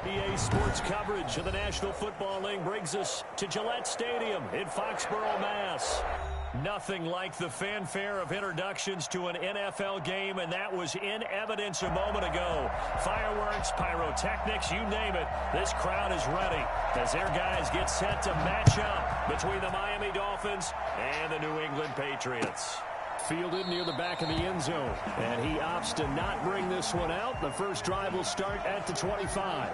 EA Sports coverage of the National Football League brings us to Gillette Stadium in Foxborough, Mass. Nothing like the fanfare of introductions to an NFL game, and that was in evidence a moment ago. Fireworks, pyrotechnics, you name it. This crowd is ready as their guys get set to match up between the Miami Dolphins and the New England Patriots. Fielded near the back of the end zone, and he opts to not bring this one out. The first drive will start at the 25.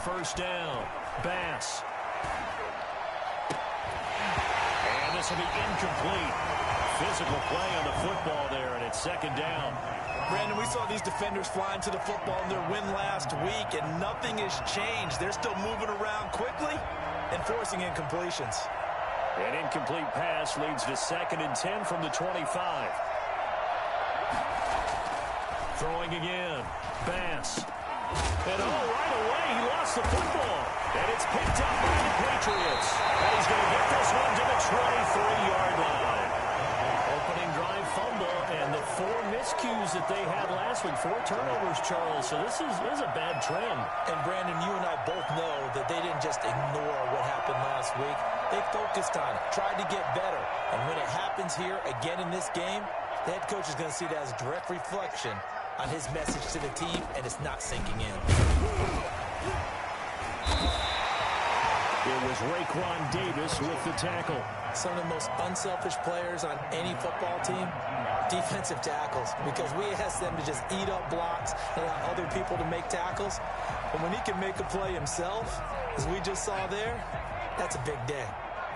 First down, Bass. And this will be incomplete. Physical play on the football there, and it's second down. Brandon, we saw these defenders flying to the football in their win last week, and nothing has changed. They're still moving around quickly and forcing incompletions. An incomplete pass leads to 2nd and 10 from the 25. Throwing again, Bass. And right away, he lost the football. And it's picked up by the Patriots. And he's going to get this one to the 23-yard line. Opening drive fumble, and the 4 miscues that they had last week, 4 turnovers, Charles. So this is a bad trend. And Brandon, you and I both know that they didn't just ignore what happened last week. They focused on it, tried to get better. And when it happens here again in this game, the head coach is going to see that as a direct reflection on his message to the team, and it's not sinking in. It was Raekwon Davis with the tackle. Some of the most unselfish players on any football team, defensive tackles, because we ask them to just eat up blocks and allow other people to make tackles. But when he can make a play himself, as we just saw there, that's a big day.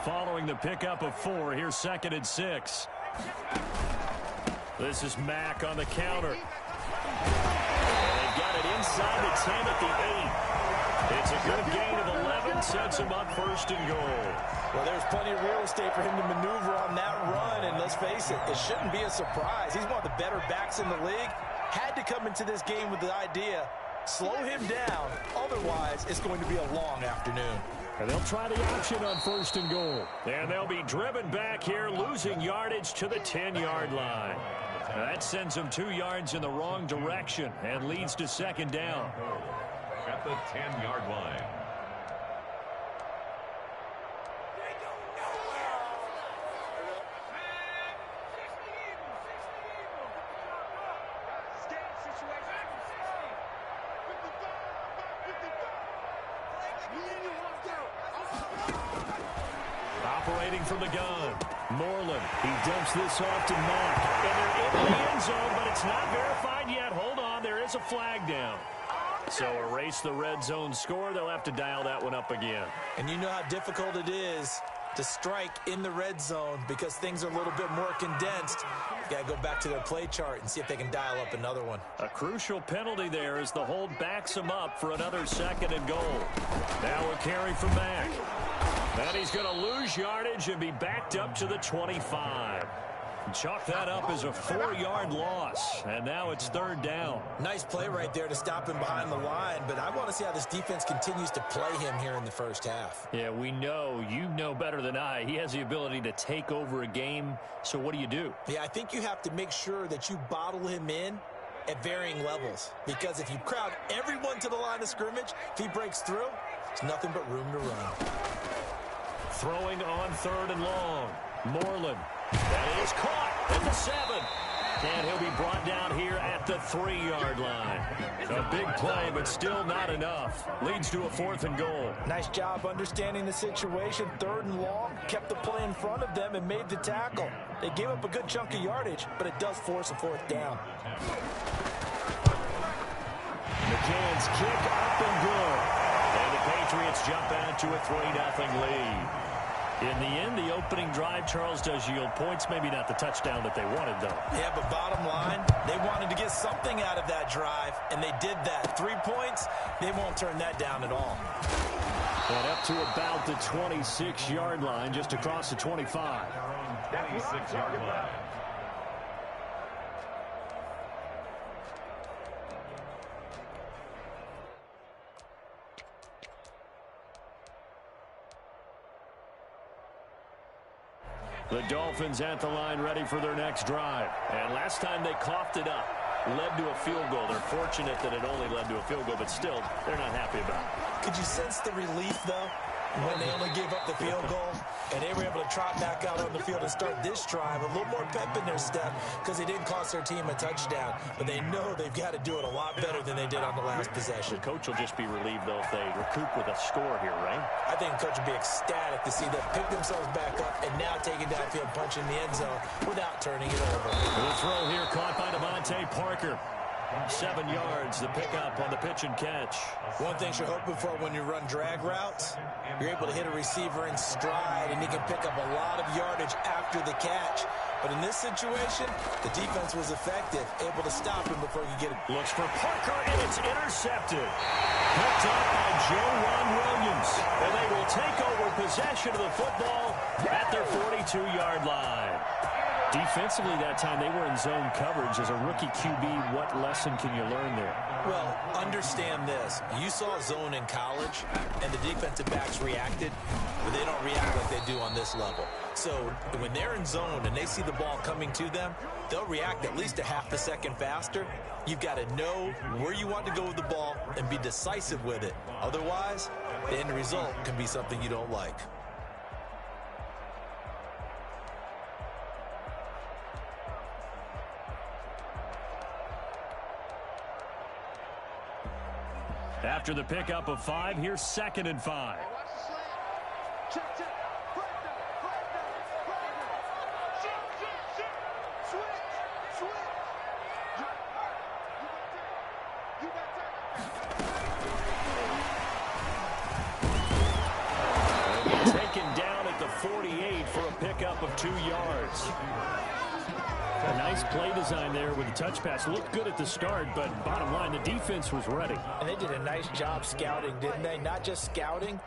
Following the pickup of 4, here's 2nd and 6. This is Mack on the counter. They've got it inside the 10 at the 8. It's a good gain of 11, sets him up 1st and goal. Well, there's plenty of real estate for him to maneuver on that run, and let's face it, it shouldn't be a surprise. He's one of the better backs in the league. Had to come into this game with the idea, slow him down, otherwise it's going to be a long afternoon. And they'll try the option on 1st and goal. And they'll be driven back here, losing yardage to the 10-yard line. That sends them 2 yards in the wrong direction and leads to 2nd down. At the 10-yard line. Operating from the gun, Moreland. He dumps this off to Mack. And they're in the end zone, but it's not verified yet. Hold on, there is a flag down. So erase the red zone score. They'll have to dial that one up again. And you know how difficult it is to strike in the red zone because things are a little bit more condensed. You got to go back to their play chart and see if they can dial up another one. A crucial penalty there as the hold backs him up for another 2nd and goal. Now a carry from Mack. And he's going to lose yardage and be backed up to the 25. Chalk that up as a 4-yard loss, and now it's 3rd down. Nice play right there to stop him behind the line, but I want to see how this defense continues to play him here in the first half. Yeah, we know, you know better than I, he has the ability to take over a game, so what do? Yeah, I think you have to make sure that you bottle him in at varying levels, because if you crowd everyone to the line of scrimmage, if he breaks through, there's nothing but room to run. Throwing on 3rd and long, Moreland. That is caught at the 7. And he'll be brought down here at the 3-yard line. A big play, but still not enough. Leads to a 4th and goal. Nice job understanding the situation. 3rd and long, kept the play in front of them and made the tackle. They gave up a good chunk of yardage, but it does force a 4th down. McCann's kick up and good. And the Patriots jump out to a 3-0 lead. In the end, the opening drive, Charles, does yield points. Maybe not the touchdown that they wanted, though. Yeah, but bottom line, something out of that drive, and they did that. 3 points, they won't turn that down at all. And up to about the 26-yard line, just across the 25. 26-yard line. The Dolphins at the line ready for their next drive. And last time they coughed it up, led to a field goal. They're fortunate that it only led to a field goal, but still, they're not happy about it. Could you sense the relief, though, when they only gave up the field goal? And they were able to trot back out on the field and start this drive. A little more pep in their step because they didn't cost their team a touchdown. But they know they've got to do it a lot better than they did on the last possession. The coach will just be relieved, though, if they recoup with a score here, right? I think the coach will be ecstatic to see them pick themselves back up and now taking downfield, punching the end zone without turning it over. The throw here caught by Devontae Parker. 7 yards, the pickup on the pitch and catch. One thing you're hoping for when you run drag routes, you're able to hit a receiver in stride, and he can pick up a lot of yardage after the catch. But in this situation, the defense was effective, able to stop him before he could get it. Looks for Parker, and it's intercepted. Picked up by J.Ron Williams. And they will take over possession of the football at their 42-yard line. Defensively that time, they were in zone coverage. As a rookie QB, what lesson can you learn there? Well, understand this. You saw zone in college, and the defensive backs reacted, but they don't react like they do on this level. So when they're in zone and they see the ball coming to them, they'll react at least a half a second faster. You've got to know where you want to go with the ball and be decisive with it. Otherwise, the end result can be something you don't like. After the pickup of 5, here's 2nd and 5. Taken down at the 48 for a pickup of 2 yards. A nice play design there with the touch pass. Looked good at the start, but bottom line, the defense was ready. And they did a nice job scouting, didn't they? Not just scouting,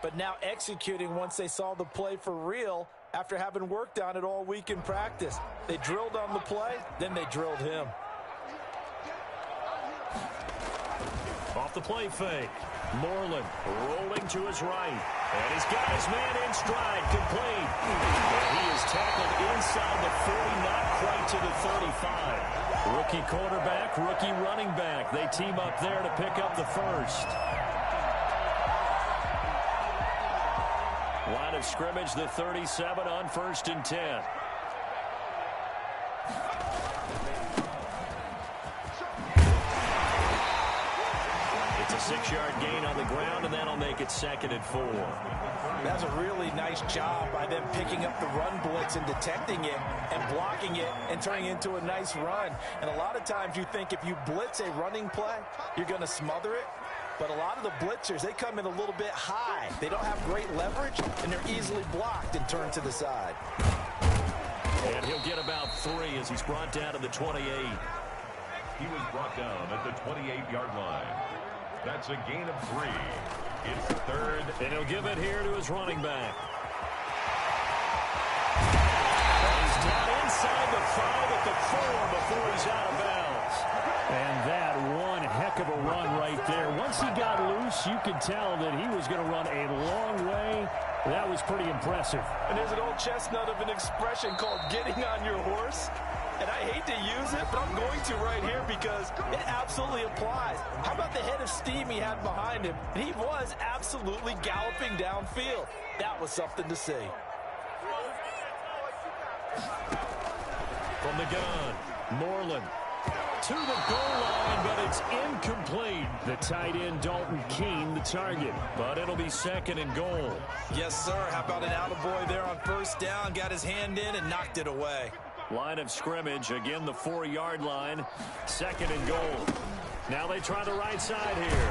but now executing once they saw the play for real after having worked on it all week in practice. They drilled on the play, then they drilled him. Off the play fake. Moreland rolling to his right. And he's got his man in stride, complete. And he is tackled inside the 40, not quite to the 35. Rookie quarterback, rookie running back. They team up there to pick up the first. Line of scrimmage, the 37 on 1st and 10. It's a 6-yard gain on the ground, and that'll make it 2nd and 4. That's a really nice job by them picking up the run blitz and detecting it and blocking it and turning it into a nice run. And a lot of times you think if you blitz a running play, you're going to smother it. But a lot of the blitzers, they come in a little bit high. They don't have great leverage, and they're easily blocked and turned to the side. And he'll get about 3 as he's brought down to the 28. He was brought down at the 28-yard line. That's a gain of 3. It's 3rd. And he'll give it here to his running back. He's down inside the 5 at the 4 before he's out of bounds. And that one heck of a run right there. Once he got loose, you could tell that he was going to run a long way. That was pretty impressive. And there's an old chestnut of an expression called getting on your horse. And I hate to use it, but I'm going to right here because it absolutely applies. How about the head of steam he had behind him? And he was absolutely galloping downfield. That was something to see. From the gun, Moreland to the goal line, but it's incomplete. The tight end, Dalton Keene, the target. But it'll be 2nd and goal. Yes, sir. How about an attaboy there on 1st down? Got his hand in and knocked it away. Line of scrimmage, again the 4-yard line, 2nd and goal. Now they try the right side here.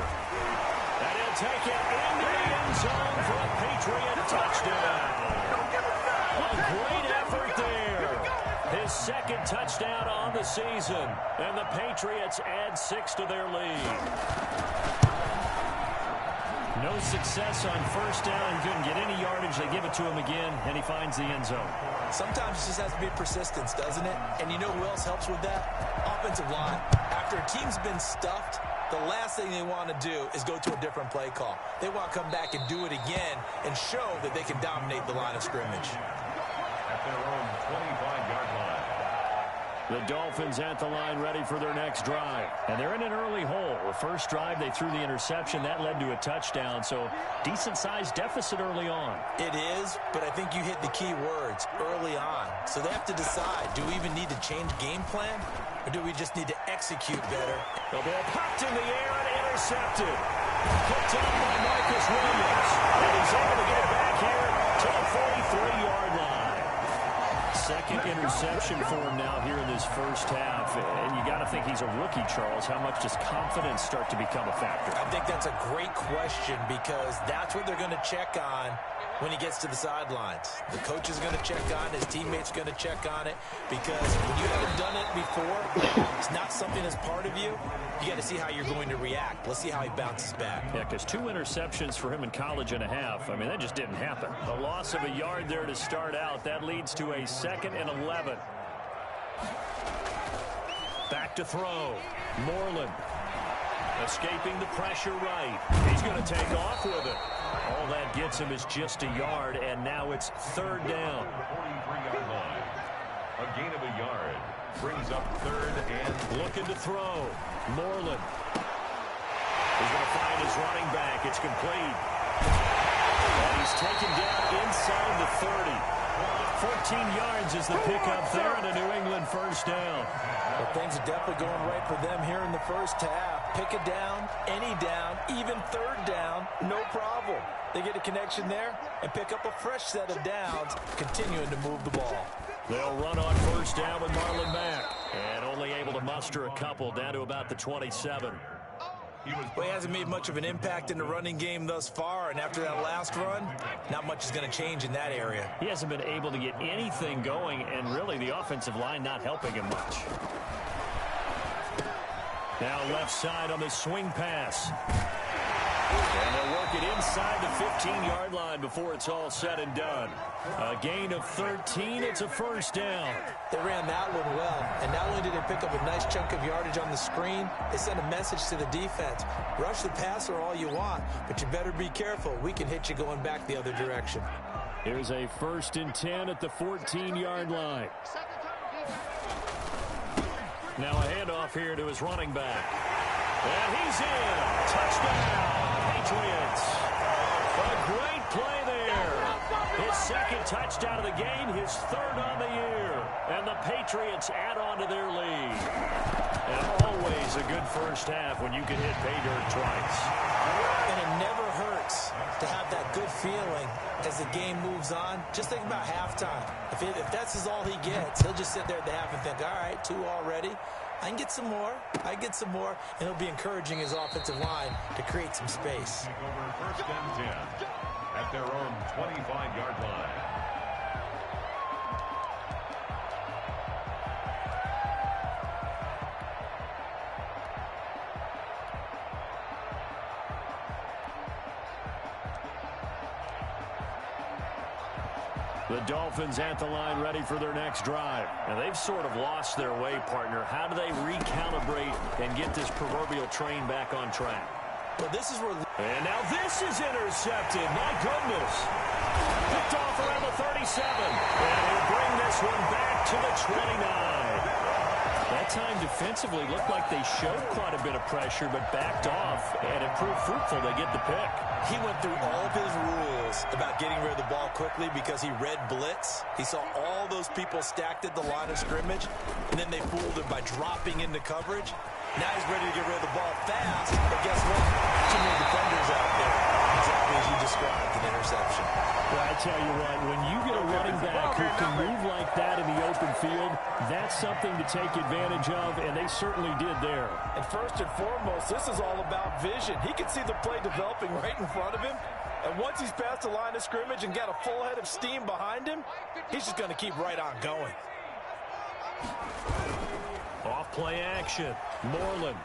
And he'll take it into the end zone for a Patriot touchdown. A great effort there. His second touchdown on the season. And the Patriots add 6 to their lead. No success on first down. Couldn't get any yardage. They give it to him again, and he finds the end zone. Sometimes it just has to be persistence, doesn't it? And you know who else helps with that? Offensive line. After a team's been stuffed, the last thing they want to do is go to a different play call. They want to come back and do it again and show that they can dominate the line of scrimmage. At their own 25-yard line. The Dolphins at the line ready for their next drive. And they're in an early hole. The first drive, they threw the interception. That led to a touchdown, so decent-sized deficit early on. It is, but I think you hit the key words, early on. So they have to decide, do we even need to change game plan, or do we just need to execute better? The ball popped in the air and intercepted. Picked up by Marcus Williams. And he's able to get it back here to the 43-yard line. Second interception for him now here in this first half. And you got to think he's a rookie, Charles. How much does confidence start to become a factor? I think that's a great question because that's what they're going to check on when he gets to the sidelines. The coach is going to check on it. His teammates are going to check on it because when you haven't done it before, it's not something that's part of you. You got to see how you're going to react. Let's see how he bounces back. Yeah, because 2 interceptions for him in college and a half. I mean, that just didn't happen. The loss of a yard there to start out. That leads to a 2nd and 11. Back to throw. Moreland escaping the pressure right. He's going to take off with it. All that gets him is just a yard, and now it's 3rd down. 43-yard line. A gain of a yard brings up 3rd and looking to throw. Moreland. He's going to find his running back. It's complete. And he's taken down inside the 30. 14 yards is the pickup there, and a New England first down. Well, things are definitely going right for them here in the first half. Pick a down, any down, even 3rd down, no problem. They get a connection there and pick up a fresh set of downs, continuing to move the ball. They'll run on first down with Marlon Mack. And only able to muster a couple down to about the 27. Well, he hasn't made much of an impact in the running game thus far, and after that last run, not much is going to change in that area. He hasn't been able to get anything going, and really the offensive line not helping him much. Now left side on the swing pass. And they'll work it inside the 15-yard line before it's all said and done. A gain of 13, it's a first down. They ran that one well, and not only did they pick up a nice chunk of yardage on the screen, they sent a message to the defense. Rush the passer all you want, but you better be careful. We can hit you going back the other direction. Here's a 1st and 10 at the 14-yard line. Now a handoff here to his running back. And he's in. Touchdown, Patriots. A great play there. His 2nd touchdown of the game, his 3rd on the year. And the Patriots add on to their lead. And always a good first half when you can hit pay dirt twice. And it never hurts to have that good feeling as the game moves on. Just think about halftime. If that's all he gets, he'll just sit there at the half and think, all right, 2 already. I can get some more. I get some more. And he'll be encouraging his offensive line to create some space. take over 1st and 10 at their own 25-yard line. The Dolphins at the line ready for their next drive. And they've sort of lost their way, partner. How do they recalibrate and get this proverbial train back on track? Well, this is where... And now this is intercepted. My goodness. Picked off around the 37. And he'll bring this one back to the 29. That time defensively looked like they showed quite a bit of pressure, but backed off, and it proved fruitful. They get the pick. He went through all of his rules about getting rid of the ball quickly because he read blitz. He saw all those people stacked at the line of scrimmage, and then they fooled him by dropping into coverage. Now he's ready to get rid of the ball fast, but guess what? Too many defenders out there. Exactly as you described, an interception. Well, I tell you what, when you get a running back who can move like that in the open field, that's something to take advantage of, and they certainly did there. And first and foremost, this is all about vision. He can see the play developing right in front of him, and once he's past the line of scrimmage and got a full head of steam behind him, he's just going to keep right on going. Off play action. Moreland.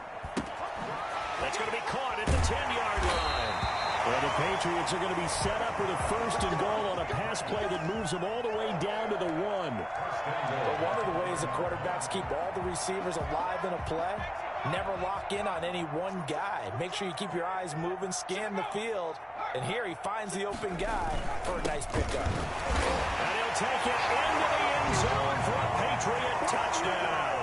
That's going to be caught at the 10-yard line. Well, the Patriots are going to be set up with a 1st and goal on a pass play that moves them all the way down to the 1. But one of the ways the quarterbacks keep all the receivers alive in a play, never lock in on any one guy. Make sure you keep your eyes moving, scan the field. And here he finds the open guy for a nice pickup. And he'll take it into the end zone for a Patriot touchdown.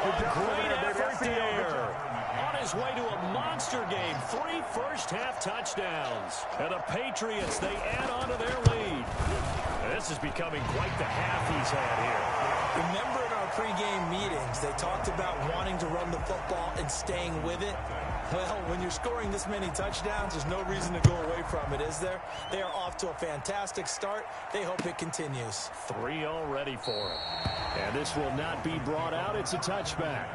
A great effort there. On his way to a monster game, 3 first-half touchdowns. And the Patriots, they add on to their lead. And this is becoming quite the half he's had here. Remember in our pregame meetings, they talked about wanting to run the football and staying with it. Well, when you're scoring this many touchdowns, there's no reason to go away from it, is there? They are off to a fantastic start. They hope it continues. 3 already for him. And this will not be brought out. It's a touchback.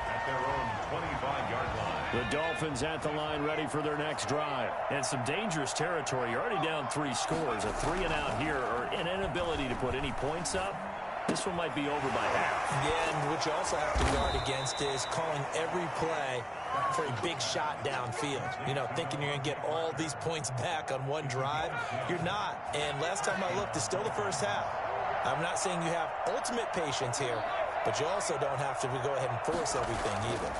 At their own 25-yard line. The Dolphins at the line ready for their next drive. And some dangerous territory. You're already down 3 scores. A 3-and-out here or an inability to put any points up. This one might be over by half. Yeah, and what you also have to guard against is calling every play for a big shot downfield. You know, thinking you're going to get all these points back on one drive. You're not. And last time I looked, it's still the first half. I'm not saying you have ultimate patience here, but you also don't have to go ahead and force everything either.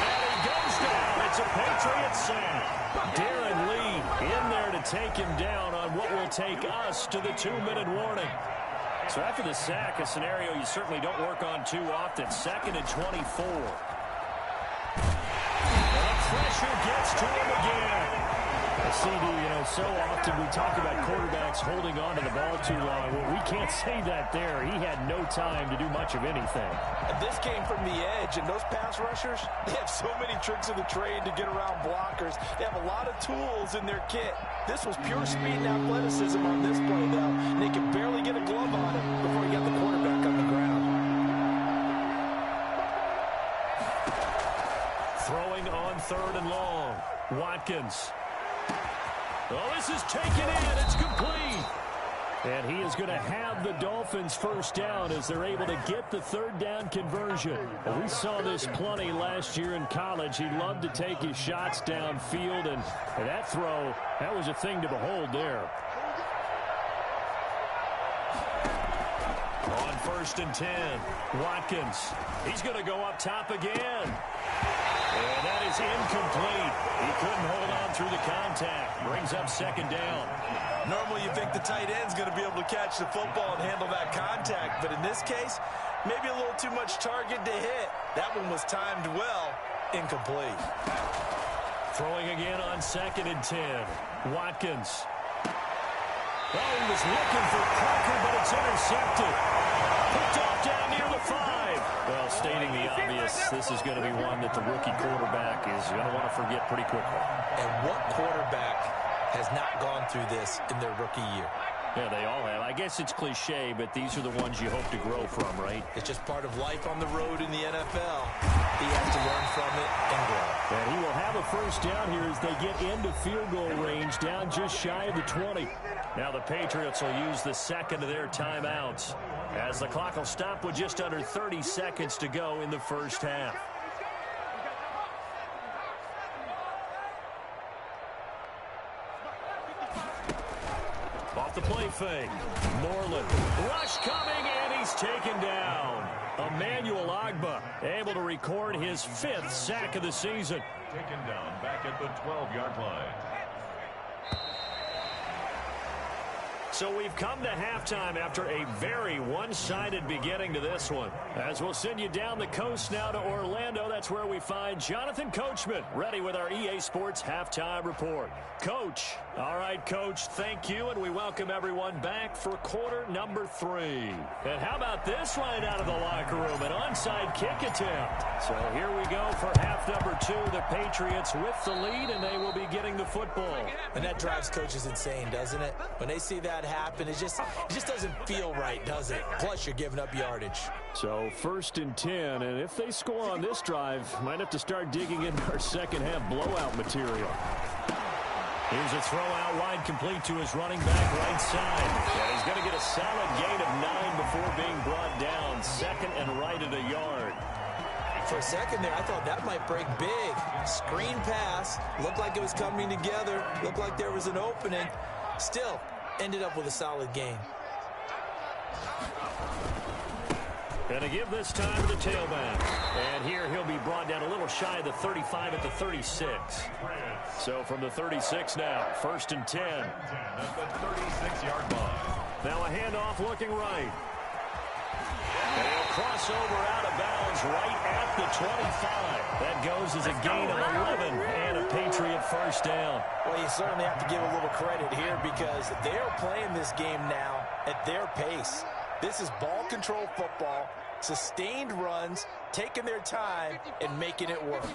And he goes down. It's a Patriot sack. Darren Lee in there to take him down on what will take us to the 2-minute warning. So after the sack, a scenario you certainly don't work on too often. 2nd and 24. And the pressure gets to him again. CD, you know, so often we talk about quarterbacks holding on to the ball too long. Well, we can't say that there. He had no time to do much of anything. And this came from the edge, and those pass rushers, they have so many tricks of the trade to get around blockers. They have a lot of tools in their kit. This was pure speed and athleticism on this play, though, and they could barely get a glove on him before he got the quarterback on the ground. Throwing on 3rd and long. Watkins. Oh, this is taken in. It's complete. And he is going to have the Dolphins' 1st down as they're able to get the 3rd down conversion. Well, we saw this plenty last year in college. He loved to take his shots downfield, and that throw, that was a thing to behold there. On 1st and 10, Watkins. He's going to go up top again. And that is incomplete. He couldn't hold on through the contact. Brings up 2nd down. Normally you think the tight end's going to be able to catch the football and handle that contact. But in this case, maybe a little too much target to hit. That one was timed well. Incomplete. Throwing again on 2nd and 10. Watkins. Oh, he was looking for Parker, but it's intercepted. Picked off down near the 5. Well, stating the obvious, this is going to be one that the rookie quarterback is going to want to forget pretty quickly. And what quarterback has not gone through this in their rookie year? Yeah, they all have. I guess it's cliche, but these are the ones you hope to grow from, right? It's just part of life on the road in the NFL. He has to learn from it and grow. And he will have a 1st down here as they get into field goal range, down just shy of the 20. Now the Patriots will use the 2nd of their timeouts, as the clock will stop with just under 30 seconds to go in the 1st half. Off the play fake. Moreland. Rush coming, and he's taken down. Emmanuel Ogbah able to record his 5th sack of the season. Taken down back at the 12-yard line. So we've come to halftime after a very one-sided beginning to this one. As we'll send you down the coast now to Orlando, that's where we find Jonathan Coachman ready with our EA Sports Halftime Report. Coach. All right, Coach, thank you, and we welcome everyone back for quarter number 3. And how about this right out of the locker room, an onside kick attempt. So here we go for half number 2. The Patriots with the lead, and they will be getting the football. And that drives coaches insane, doesn't it? When they see that happen, it just doesn't feel right, does it? Plus, you're giving up yardage. So 1st and 10, and if they score on this drive, might have to start digging into our second half blowout material. Here's a throw out wide, complete to his running back right side. Yeah, he's going to get a solid gain of 9 before being brought down. Second and right at a yard. For a second there, I thought that might break big. Screen pass. Looked like it was coming together. Looked like there was an opening. Still, ended up with a solid gain. Going to give this time to the tailback. And here he'll be brought down a little shy of the 35 at the 36. So from the 36 now, 1st and 10. At the 36-yard line. Now a handoff looking right. And he'll cross over out of bounds right at the 25. That goes as a gain of 11 and a Patriot first down. Well, you certainly have to give a little credit here because they're playing this game now at their pace. This is ball control football, sustained runs, taking their time, and making it work.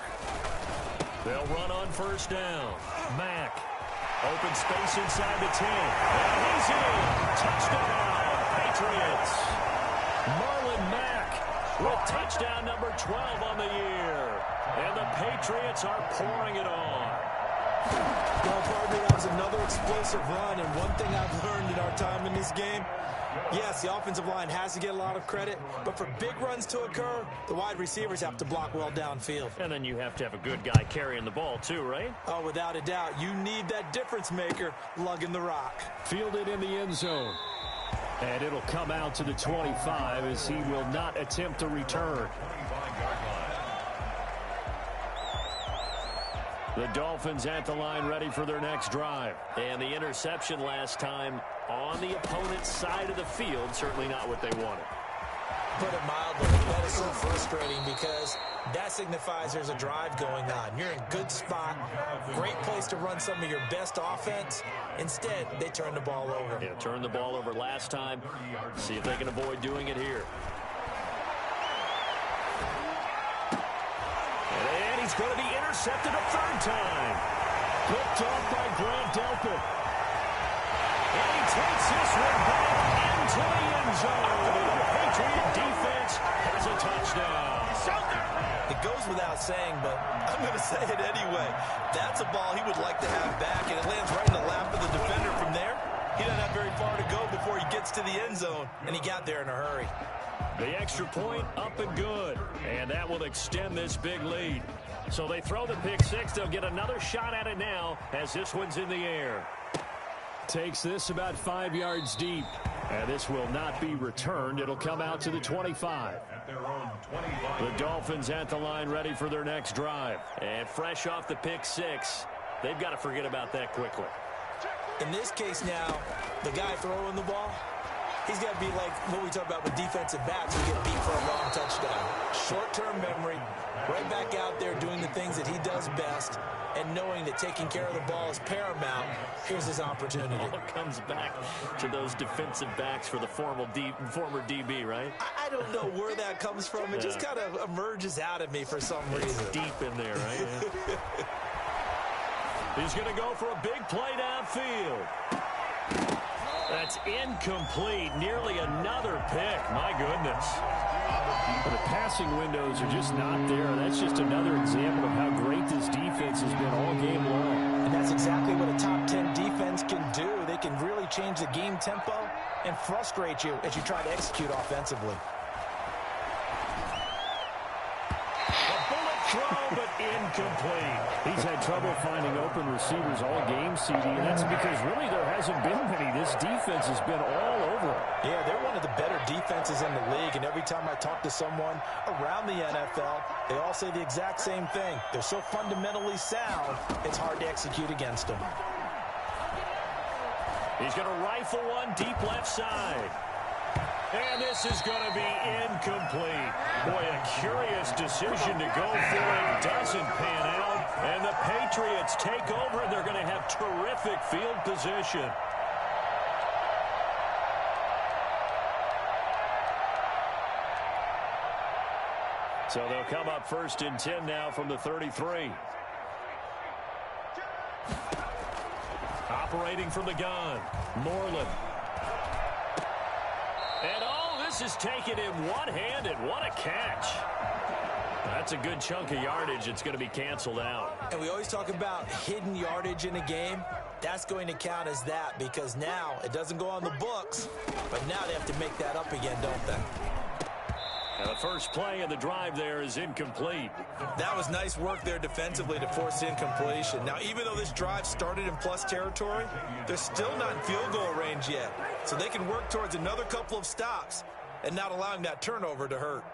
They'll run on first down. Mack. Open space inside the 10. And he's in. Touchdown, Patriots. Marlon Mack with touchdown number 12 on the year. And the Patriots are pouring it on. Well, partner, that was another explosive run, and one thing I've learned in our time in this game, yes, the offensive line has to get a lot of credit, but for big runs to occur, the wide receivers have to block well downfield. And then you have to have a good guy carrying the ball too, right? Oh, without a doubt. You need that difference maker lugging the rock. Fielded in the end zone. And it'll come out to the 25 as he will not attempt to return. The Dolphins at the line ready for their next drive. And the interception last time on the opponent's side of the field, certainly not what they wanted. Put it mildly, that is so frustrating because that signifies there's a drive going on. You're in a good spot, great place to run some of your best offense. Instead, they turn the ball over. Yeah, turned the ball over last time. See if they can avoid doing it here. And he's going to be intercepted a third time. Picked off by Grant Delpit. And he takes this one back into the end zone. The Patriot defense has a touchdown. It goes without saying, but I'm going to say it anyway. That's a ball he would like to have back, and it lands right in the lap of the defender from there. He doesn't have very far to go before he gets to the end zone, and he got there in a hurry. The extra point up and good, and that will extend this big lead. So they throw the pick six. They'll get another shot at it now as this one's in the air. Takes this about 5 yards deep. And this will not be returned. It'll come out to the 25. The Dolphins at the line ready for their next drive. And fresh off the pick six, they've got to forget about that quickly. In this case now, the guy throwing the ball, he's got to be like what we talk about with defensive backs who get beat for a long touchdown. Short-term memory, right back out there doing the things that he does best, and knowing that taking care of the ball is paramount. Here's his opportunity. It all comes back to those defensive backs for the former DB, right? I don't know where that comes from. It just kind of emerges out of me for some reason. It's deep in there, right? He's going to go for a big play downfield. That's incomplete. Nearly another pick. My goodness. The passing windows are just not there. That's just another example of how great this defense has been all game long. And that's exactly what a top 10 defense can do. They can really change the game tempo and frustrate you as you try to execute offensively. Throw, but incomplete. He's had trouble finding open receivers all game, CD, and that's because really there hasn't been many. This defense has been all over it. Yeah, they're one of the better defenses in the league, and every time I talk to someone around the NFL, they all say the exact same thing. They're so fundamentally sound, it's hard to execute against them. He's going to rifle one deep left side. And this is going to be incomplete. Boy, a curious decision to go for it. Doesn't pan out. And the Patriots take over, and they're going to have terrific field position. So they'll come up 1st and 10 now from the 33. Operating from the gun, Moreland. And this is taken in one-handed. What a catch. That's a good chunk of yardage. It's going to be canceled out. And we always talk about hidden yardage in a game. That's going to count as that because now it doesn't go on the books, but now they have to make that up again, don't they? And the first play of the drive there is incomplete. That was nice work there defensively to force the incompletion. Now, even though this drive started in plus territory, they're still not in field goal range yet. So they can work towards another couple of stops and not allowing that turnover to hurt.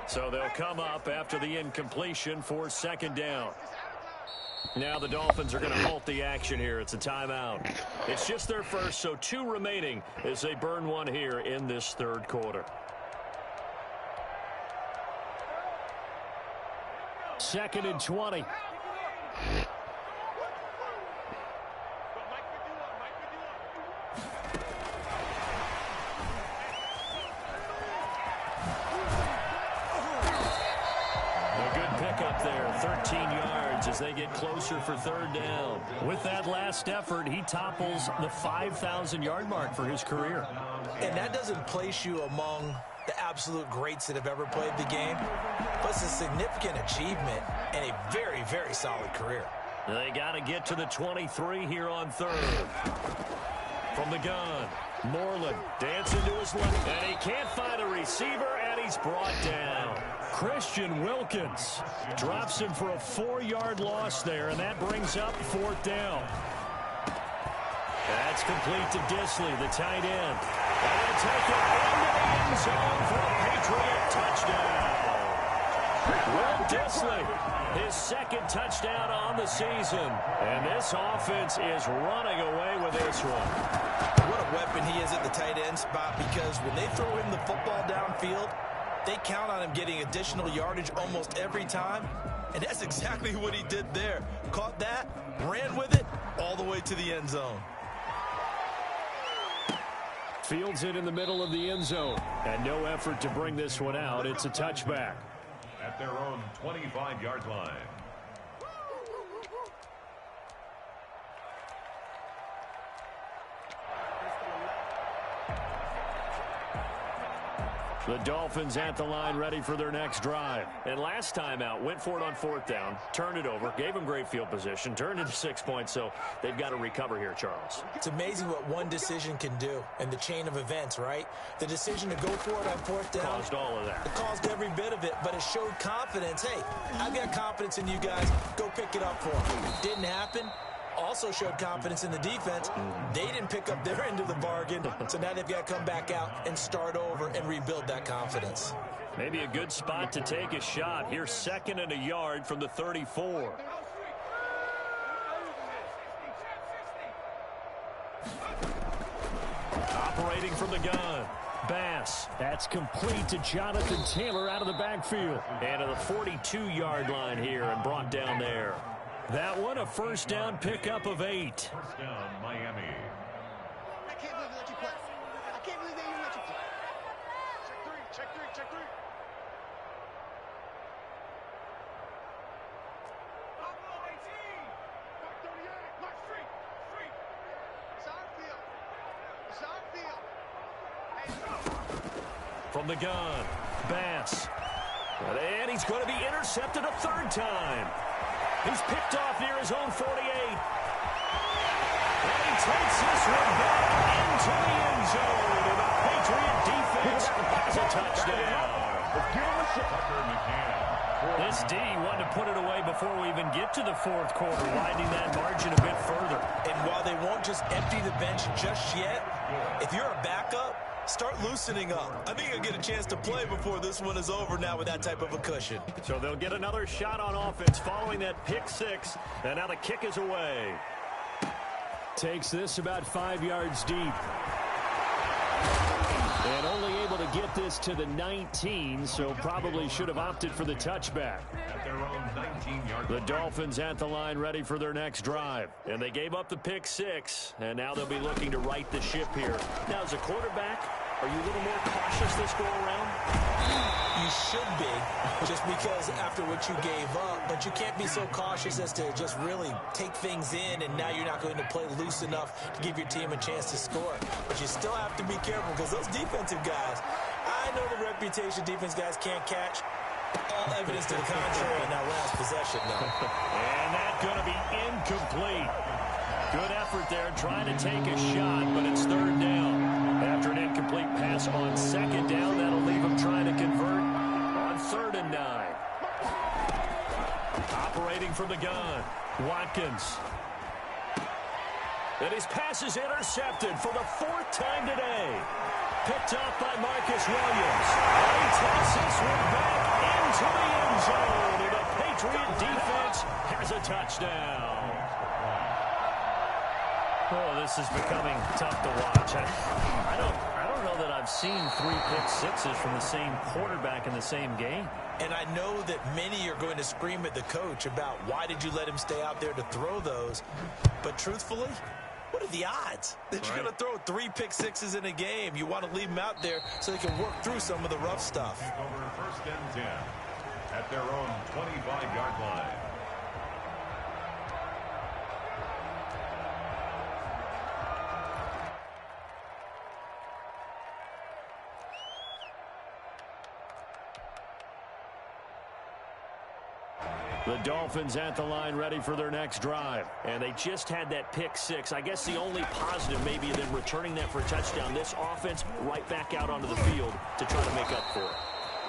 So they'll come up after the incompletion for second down. Now the Dolphins are going to halt the action here. It's a timeout. It's just their first, so 2 remaining as they burn one here in this third quarter. Second and 20. Up there, 13 yards as they get closer for third down. With that last effort, he topples the 5,000-yard mark for his career. And that doesn't place you among the absolute greats that have ever played the game, but it's a significant achievement and a very, very solid career. They got to get to the 23 here on third. From the gun, Moreland dancing to his left, and he can't find a receiver, and he's brought down. Christian Wilkins drops him for a 4-yard loss there, and that brings up fourth down. That's complete to Disley, the tight end. And he'll take it into the end zone for a Patriot touchdown. Will Disley, his second touchdown on the season. And this offense is running away with this one. What a weapon he is at the tight end spot, because when they throw him the football downfield, they count on him getting additional yardage almost every time, and that's exactly what he did there. Caught that, ran with it, all the way to the end zone. Fields it in the middle of the end zone, and no effort to bring this one out. It's a touchback. At their own 25-yard line. The Dolphins at the line ready for their next drive. And last time out, went for it on fourth down, turned it over, gave them great field position, turned it to 6 points, so they've got to recover here, Charles. It's amazing what one decision can do in the chain of events, right? The decision to go for it on fourth down caused all of that. It caused every bit of it, but it showed confidence. Hey, I've got confidence in you guys. Go pick it up for me. Didn't happen. Also showed confidence in the defense. They didn't pick up their end of the bargain, so now they've got to come back out and start over and rebuild that confidence. Maybe a good spot to take a shot. Here's second and a yard from the 34. Operating from the gun. Bass. That's complete to Jonathan Taylor out of the backfield. And to the 42-yard line here and brought down there. That one, a first down pickup of 8. First down, Miami. I can't believe they let you play. I can't believe they even let you play. Check three, check three. Buffalo 18. 38. Left street. It's our field. It's our field. Hey, go. From the gun, Bass. And he's going to be intercepted a third time. He's picked off near his own 48. And he takes this one back into the end zone. And the Patriot defense has a touchdown. This D wanted to put it away before we even get to the fourth quarter, widening that margin a bit further. And while they won't just empty the bench just yet, if you're a backup, start loosening up. I think you'll get a chance to play before this one is over now with that type of a cushion. So they'll get another shot on offense following that pick six. And now the kick is away. Takes this about 5 yards deep. And only able to get this to the 19, so probably should have opted for the touchback. At their own 19-yard The Dolphins at the line ready for their next drive. And they gave up the pick six, and now they'll be looking to right the ship here. Now, as a quarterback, are you a little more cautious this go-around? You should be, just because after what you gave up, but you can't be so cautious as to just really take things in, and now you're not going to play loose enough to give your team a chance to score. But you still have to be careful, because those defensive guys, I know the reputation defense guys can't catch, All evidence to the contrary in that last possession, though. And that's going to be incomplete. Good effort there, trying to take a shot, but it's third down. After an incomplete pass on second down, that'll leave him trying to convert on 3rd and 9. Operating from the gun, Watkins. And his pass is intercepted for the 4th time today. Picked off by Marcus Williams. And he takes this one back into the end zone. And the Patriot defense has a touchdown. Oh, this is becoming tough to watch. I don't know that I've seen 3 pick sixes from the same quarterback in the same game. And I know that many are going to scream at the coach about why did you let him stay out there to throw those. But truthfully, what are the odds that you're going to throw 3 pick sixes in a game? You want to leave them out there so they can work through some of the rough stuff. Over 1st and 10 at their own 25-yard line. The Dolphins at the line ready for their next drive. And they just had that pick 6. I guess the only positive maybe them returning that for a touchdown. This offense right back out onto the field to try to make up for it.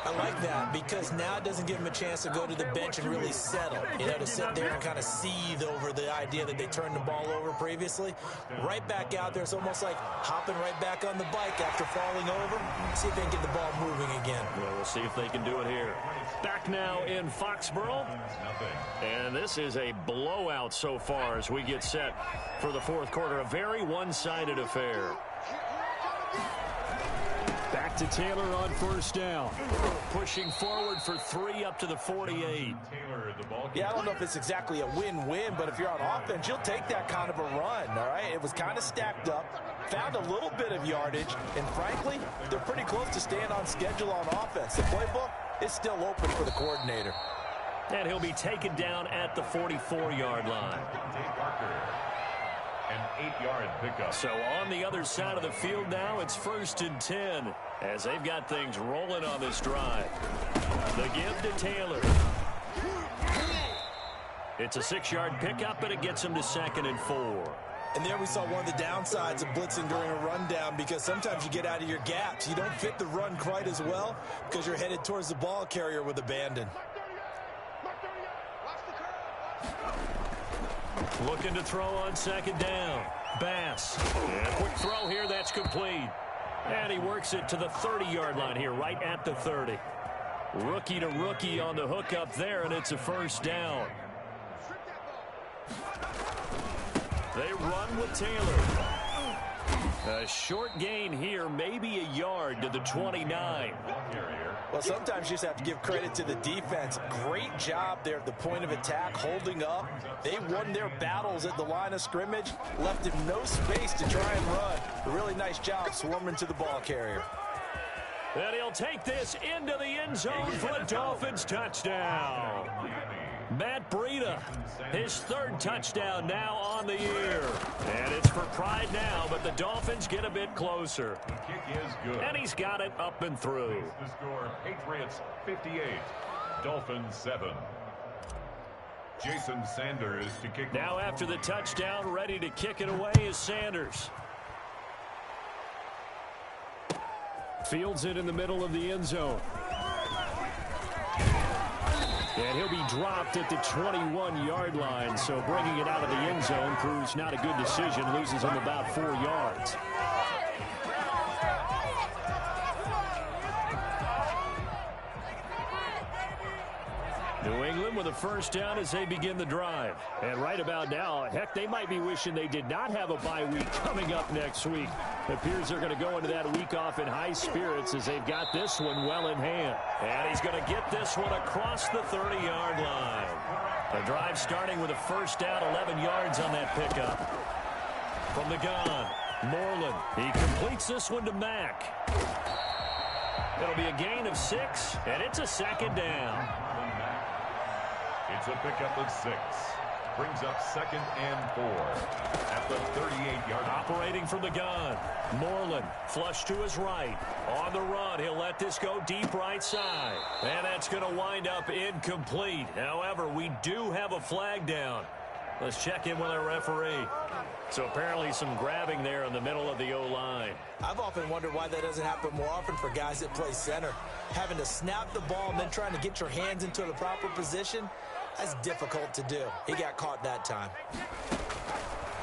I like that because now it doesn't give them a chance to go to the bench and really settle. To sit there and kind of seethe over the idea that they turned the ball over previously. Right back out there. It's almost like hopping right back on the bike after falling over. See if they can get the ball moving again. Well, we'll see if they can do it here. Back now in Foxborough. And this is a blowout so far as we get set for the 4th quarter. A very one-sided affair. Back to Taylor on 1st down. Pushing forward for 3 up to the 48. Yeah, I don't know if it's exactly a win-win, but if you're on offense, you'll take that kind of a run, all right? It was kind of stacked up, found a little bit of yardage, and frankly, they're pretty close to staying on schedule on offense. The playbook is still open for the coordinator. And he'll be taken down at the 44-yard line. An 8-yard pickup. So on the other side of the field now, it's 1st and 10 as they've got things rolling on this drive. The give to Taylor. It's a 6-yard pickup, but it gets him to 2nd and 4. And there we saw one of the downsides of blitzing during a rundown because sometimes you get out of your gaps. You don't fit the run quite as well because you're headed towards the ball carrier with abandon. Looking to throw on 2nd down. Bass. And a quick throw here. That's complete. And he works it to the 30-yard line here, right at the 30. Rookie to rookie on the hook up there, and it's a 1st down. They run with Taylor. A short gain here, maybe a yard to the 29. Well, sometimes you just have to give credit to the defense. Great job there at the point of attack, holding up. They won their battles at the line of scrimmage, left him no space to try and run. A really nice job swarming to the ball carrier. And he'll take this into the end zone for a Dolphins touchdown. Matt Breida, his 3rd touchdown now on the year. And it's for pride now, but the Dolphins get a bit closer. The kick is good. And he's got it up and through. The score, Patriots 58, Dolphins 7. Jason Sanders to kick. Now after the touchdown, ready to kick it away is Sanders. Fields it in the middle of the end zone. And he'll be dropped at the 21-yard line, so bringing it out of the end zone proves not a good decision, loses him about 4 yards. New England with a 1st down as they begin the drive. And right about now, heck, they might be wishing they did not have a bye week coming up next week. It appears they're going to go into that week off in high spirits as they've got this one well in hand. And he's going to get this one across the 30-yard line. The drive starting with a 1st down, 11 yards on that pickup. From the gun, Moreland. He completes this one to Mack. It'll be a gain of 6, and it's a 2nd down. It's a pickup of 6. Brings up 2nd and 4 at the 38-yard line. Operating from the gun. Moreland flush to his right. On the run, he'll let this go deep right side. And that's going to wind up incomplete. However, we do have a flag down. Let's check in with our referee. So apparently some grabbing there in the middle of the O-line. I've often wondered why that doesn't happen more often for guys that play center. Having to snap the ball and then trying to get your hands into the proper position, that's difficult to do. He got caught that time.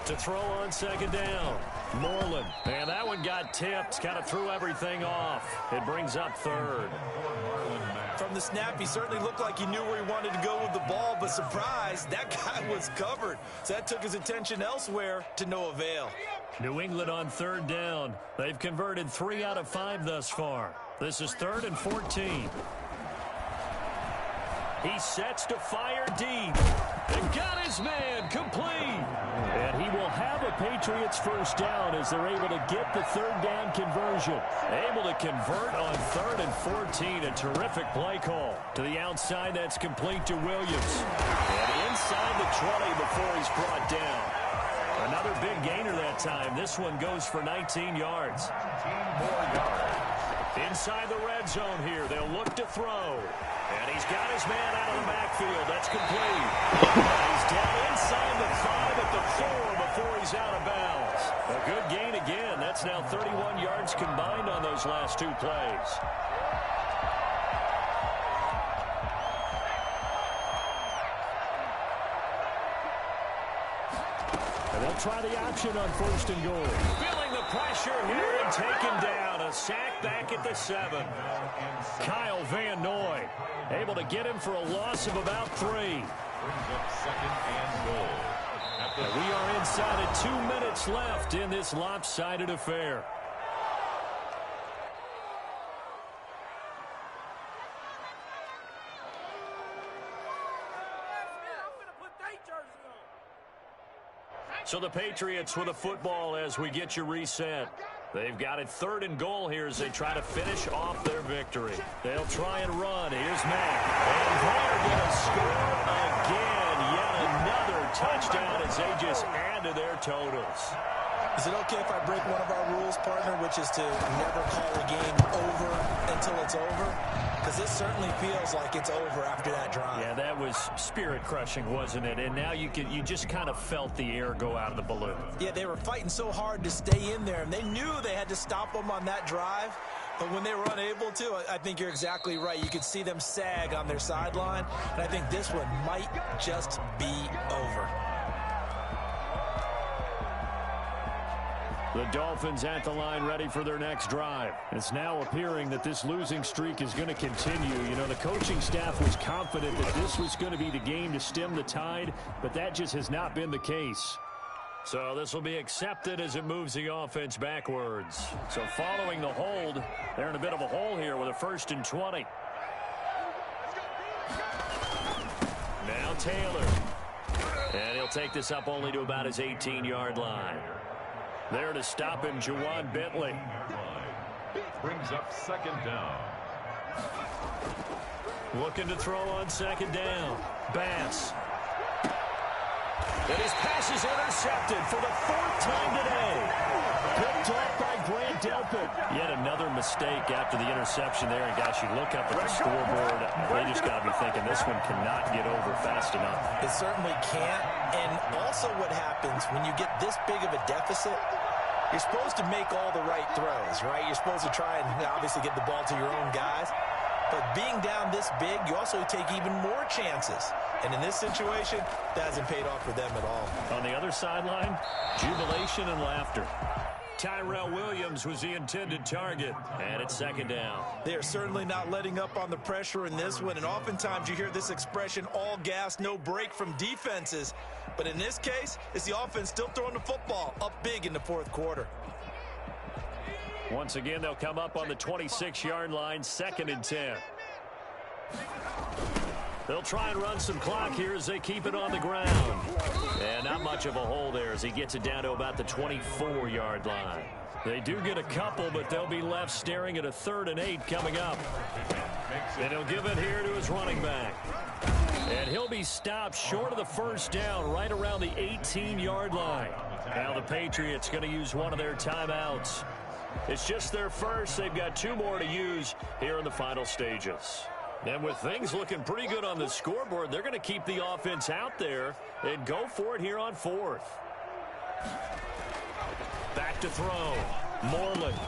To throw on 2nd down. Moreland. And that one got tipped. Kind of threw everything off. It brings up 3rd. From the snap, he certainly looked like he knew where he wanted to go with the ball, but surprise, that guy was covered. So that took his attention elsewhere to no avail. New England on 3rd down. They've converted 3 out of 5 thus far. This is 3rd and 14. He sets to fire deep. And got his man complete. And he will have a Patriots first down as they're able to get the 3rd down conversion. Able to convert on 3rd and 14. A terrific play call. To the outside, that's complete to Williams. And inside the 20 before he's brought down. Another big gainer that time. This one goes for 19 yards. 19 more yards. Inside the red zone here. They'll look to throw. And he's got his man out of the backfield. That's complete. He's down inside the 5 at the 4 before he's out of bounds. A good gain again. That's now 31 yards combined on those last 2 plays. And they'll try the option on 1st and goal. Feeling the pressure here and taken down. A sack back at the 7. Kyle Van Noy able to get him for a loss of about 3. Brings up 2nd and goal. And we are inside of 2 minutes left in this lopsided affair. So the Patriots with a football as we get you reset. They've got it 3rd and goal here as they try to finish off their victory. They'll try and run. Here's Mack. And they're going to score again. Yet another touchdown as they just add to their totals. Is it okay if I break one of our rules, partner, which is to never call a game over until it's over? Because this certainly feels like it's over after that drive. Yeah, that was spirit-crushing, wasn't it? And now you just kind of felt the air go out of the balloon. Yeah, they were fighting so hard to stay in there, and they knew they had to stop them on that drive. But when they were unable to, I think you're exactly right. You could see them sag on their sideline, and I think this one might just be over. The Dolphins at the line ready for their next drive. It's now appearing that this losing streak is going to continue. You know, the coaching staff was confident that this was going to be the game to stem the tide, but that just has not been the case. So this will be accepted as it moves the offense backwards. So following the hold, they're in a bit of a hole here with a 1st and 20. Now Taylor. And he'll take this up only to about his 18-yard line. There to stop him, Juwan Bentley. Brings up 2nd down. Looking to throw on 2nd down. Bass. And his pass is intercepted for the 4th time today. Picked off by Grant Delpit. Yet another mistake after the interception there. And gosh, you look up at the scoreboard, they just got to be thinking this one cannot get over fast enough. It certainly can't. And also what happens when you get this big of a deficit, you're supposed to make all the right throws, right? You're supposed to try and obviously get the ball to your own guys. But being down this big, you also take even more chances. And in this situation, that hasn't paid off for them at all. On the other sideline, jubilation and laughter. Tyrell Williams was the intended target, and it's 2nd down. They are certainly not letting up on the pressure in this one, and oftentimes you hear this expression, all gas, no break from defenses. But in this case, it's the offense still throwing the football up big in the 4th quarter. Once again, they'll come up on the 26-yard line, 2nd and 10. They'll try and run some clock here as they keep it on the ground. And not much of a hole there as he gets it down to about the 24-yard line. They do get a couple, but they'll be left staring at a 3rd and 8 coming up. And he'll give it here to his running back. And he'll be stopped short of the first down right around the 18-yard line. Now the Patriots going to use one of their timeouts. It's just their first. They've got 2 more to use here in the final stages. And with things looking pretty good on the scoreboard, they're going to keep the offense out there and go for it here on 4th. Back to throw. Moreland.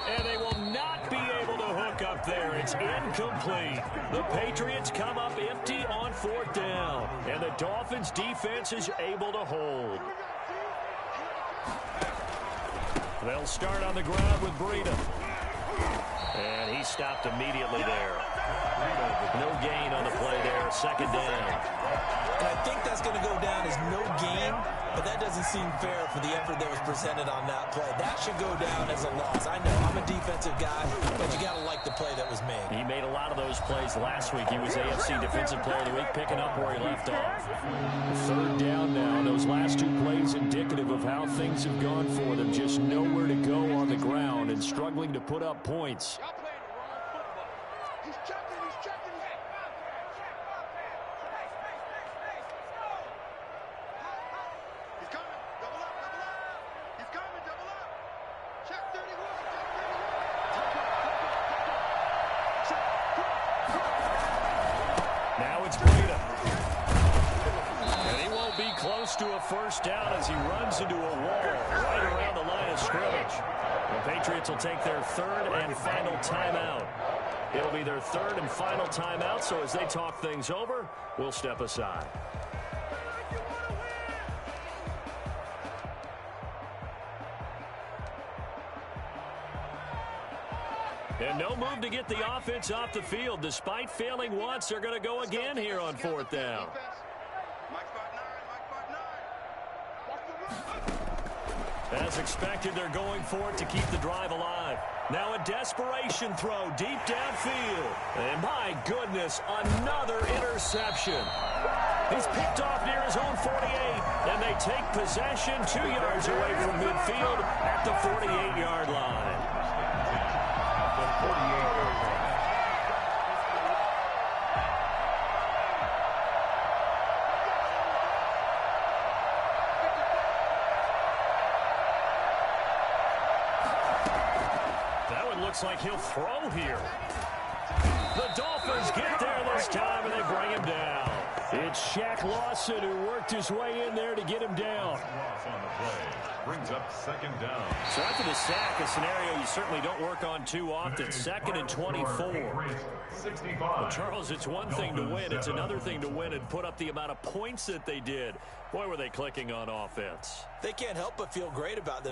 And they will not be able to hook up there. It's incomplete. The Patriots come up empty on 4th down. And the Dolphins defense is able to hold. They'll start on the ground with Breida. And he stopped immediately there. No gain on the play there. 2nd down. And I think that's going to go down as no gain, but that doesn't seem fair for the effort that was presented on that play. That should go down as a loss. I know I'm a defensive guy, but you got to like the play that was made. He made a lot of those plays last week. He was AFC Defensive Player of the Week, picking up where he left off. 3rd down now. Those last 2 plays indicative of how things have gone for them. Just nowhere to go on the ground and struggling to put up points. Y'all playing the wrong football. He's checking. He's coming. Double up. He's coming. Double up. Check 31. Now it's Breida. And he won't be close to a first down as he runs into a wall right around the line of scrimmage. The Patriots will take their 3rd and final timeout. It'll be their 3rd and final timeout, so as they talk things over, we'll step aside. And no move to get the offense off the field. Despite failing once, they're going to go again here on 4th down. As expected, they're going for it to keep the drive alive. Now a desperation throw deep downfield. And my goodness, another interception. He's picked off near his own 48, and they take possession 2 yards away from midfield at the 48-yard line. Looks like he'll throw here. The Dolphins get there this time, and they bring him down. It's Shaq Lawson who worked his way in there to get him down. Loss on the play brings up 2nd down. So after the sack, a scenario you certainly don't work on too often. 2nd and 24. Well, Charles, it's one thing to win. It's another thing to win and put up the amount of points that they did. Boy, were they clicking on offense. They can't help but feel great about themselves.